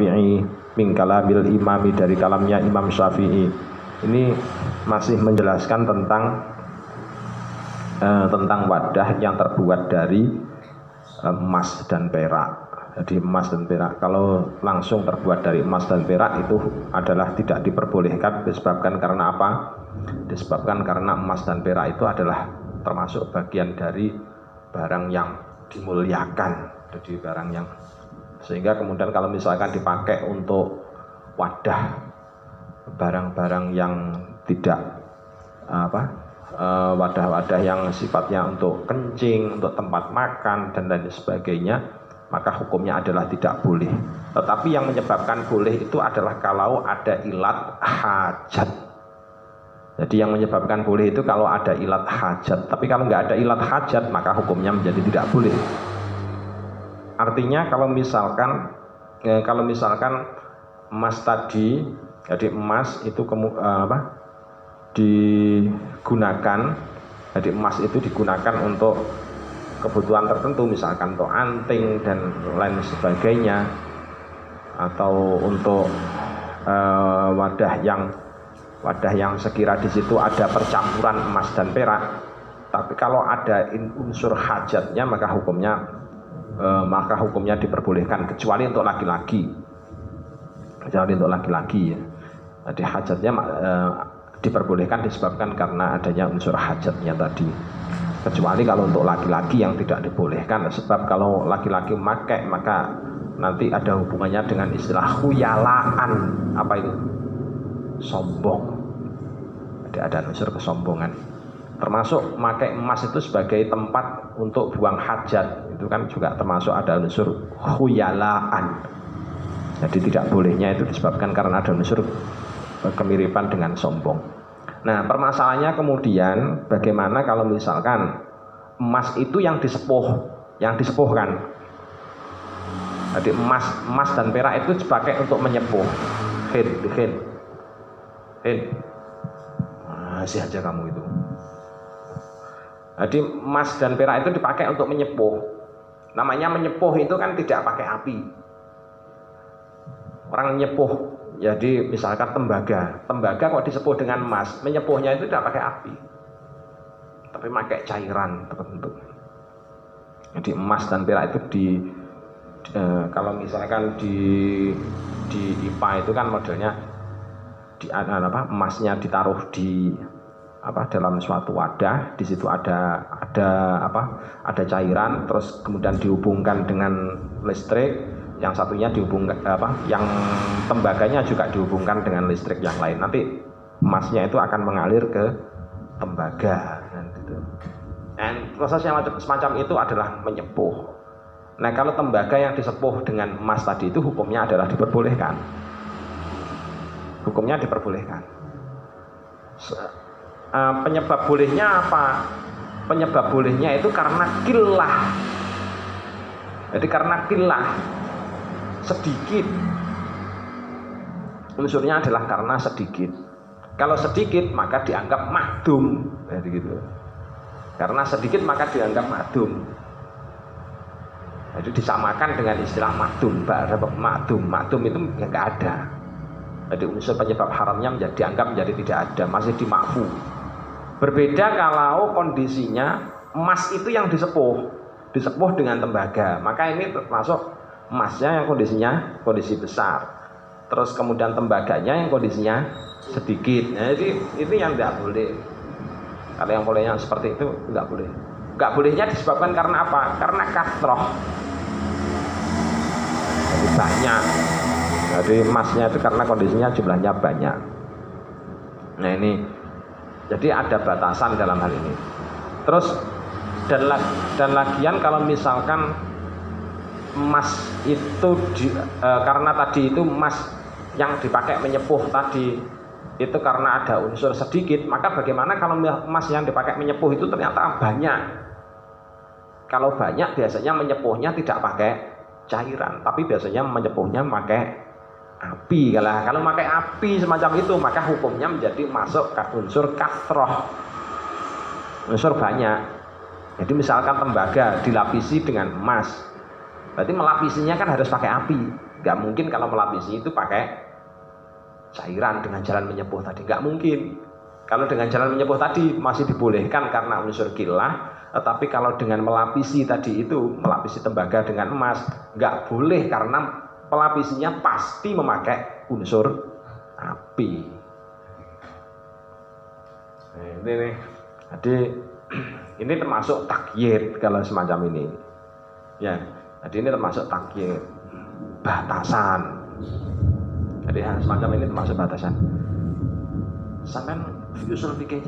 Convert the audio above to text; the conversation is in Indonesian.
Syafi'i min kalamil imami, dari kalamnya Imam Syafi'i. Ini masih menjelaskan tentang wadah yang terbuat dari emas dan perak. Jadi emas dan perak, kalau langsung terbuat dari emas dan perak itu adalah tidak diperbolehkan. Disebabkan karena apa? Disebabkan karena emas dan perak itu adalah termasuk bagian dari barang yang dimuliakan. Jadi barang yang, sehingga kemudian kalau misalkan dipakai untuk wadah barang-barang yang tidak wadah-wadah yang sifatnya untuk kencing, untuk tempat makan dan lain sebagainya, maka hukumnya adalah tidak boleh. Tetapi yang menyebabkan boleh itu adalah kalau ada ilat hajat. Jadi yang menyebabkan boleh itu kalau ada ilat hajat. Tapi kalau nggak ada ilat hajat, maka hukumnya menjadi tidak boleh. Artinya kalau misalkan emas tadi, jadi emas itu digunakan, jadi emas itu digunakan untuk kebutuhan tertentu, misalkan untuk anting dan lain sebagainya, atau untuk wadah yang sekira di situ ada percampuran emas dan perak. Tapi kalau ada unsur hajatnya, maka hukumnya diperbolehkan, kecuali untuk laki-laki. Kecuali untuk laki-laki ya. Jadi hajatnya diperbolehkan disebabkan karena adanya unsur hajatnya tadi. Kecuali kalau untuk laki-laki yang tidak dibolehkan, sebab kalau laki-laki memakai maka nanti ada hubungannya dengan istilah khuyalaan. Apa itu? Sombong. Ada unsur kesombongan. Termasuk memakai emas itu sebagai tempat untuk buang hajat, itu kan juga termasuk ada unsur khuyalaan. Jadi tidak bolehnya itu disebabkan karena ada unsur kemiripan dengan sombong. Nah, permasalahannya kemudian bagaimana kalau misalkan emas itu yang disepuhkan. Jadi emas dan perak itu dipakai untuk menyepuh. Masih aja kamu itu. Jadi emas dan perak itu dipakai untuk menyepuh. Namanya menyepuh itu kan tidak pakai api. Orang nyepuh, jadi misalkan tembaga kok disepuh dengan emas, menyepuhnya itu tidak pakai api, tapi pakai cairan tertentu. Jadi emas dan perak itu kalau misalkan di IPA itu kan modelnya emasnya ditaruh di dalam suatu wadah, di situ ada cairan, terus kemudian dihubungkan dengan listrik, yang satunya dihubungkan yang tembaganya juga dihubungkan dengan listrik yang lain. Nanti emasnya itu akan mengalir ke tembaga dan gitu. Dan proses yang semacam itu adalah menyepuh. Nah, kalau tembaga yang disepuh dengan emas tadi itu hukumnya adalah diperbolehkan. Hukumnya diperbolehkan. Penyebab bolehnya apa? Penyebab bolehnya itu karena kilah. Jadi karena kilah, sedikit. Unsurnya adalah karena sedikit. Kalau sedikit maka dianggap makdum. Jadi gitu. Karena sedikit maka dianggap makdum. Jadi disamakan dengan istilah makdum. Makdum itu nggak ada. Jadi unsur penyebab haramnya dianggap menjadi tidak ada, masih dimakfu. Berbeda kalau kondisinya emas itu yang disepuh dengan tembaga, maka ini termasuk emasnya yang kondisi besar, terus kemudian tembaganya yang kondisinya sedikit. Nah, jadi itu yang tidak boleh. Kalau yang bolehnya seperti itu nggak boleh. Nggak bolehnya disebabkan karena apa? Karena kathroh, jadi banyak. Jadi emasnya itu karena kondisinya jumlahnya banyak. Nah ini, jadi ada batasan dalam hal ini. Terus dan lagian kalau misalkan emas itu karena tadi itu emas yang dipakai menyepuh tadi itu karena ada unsur sedikit, maka bagaimana kalau emas yang dipakai menyepuh itu ternyata banyak? Kalau banyak biasanya menyepuhnya tidak pakai cairan, tapi biasanya menyepuhnya pakai api. Kalau pakai api semacam itu, maka hukumnya menjadi masuk ke unsur kathroh, unsur banyak. Jadi misalkan tembaga dilapisi dengan emas, berarti melapisinya kan harus pakai api. Nggak mungkin kalau melapisi itu pakai cairan dengan jalan menyepuh tadi, nggak mungkin. Kalau dengan jalan menyepuh tadi masih dibolehkan karena unsur kilah, tetapi kalau dengan melapisi tadi itu, melapisi tembaga dengan emas, nggak boleh karena pelapisinya pasti memakai unsur api. Nah, ini nih, jadi ini termasuk takyid kalau semacam ini. Ya, jadi ini termasuk takyid, batasan. Jadi hal semacam ini termasuk batasan. Sampai usul fikihnya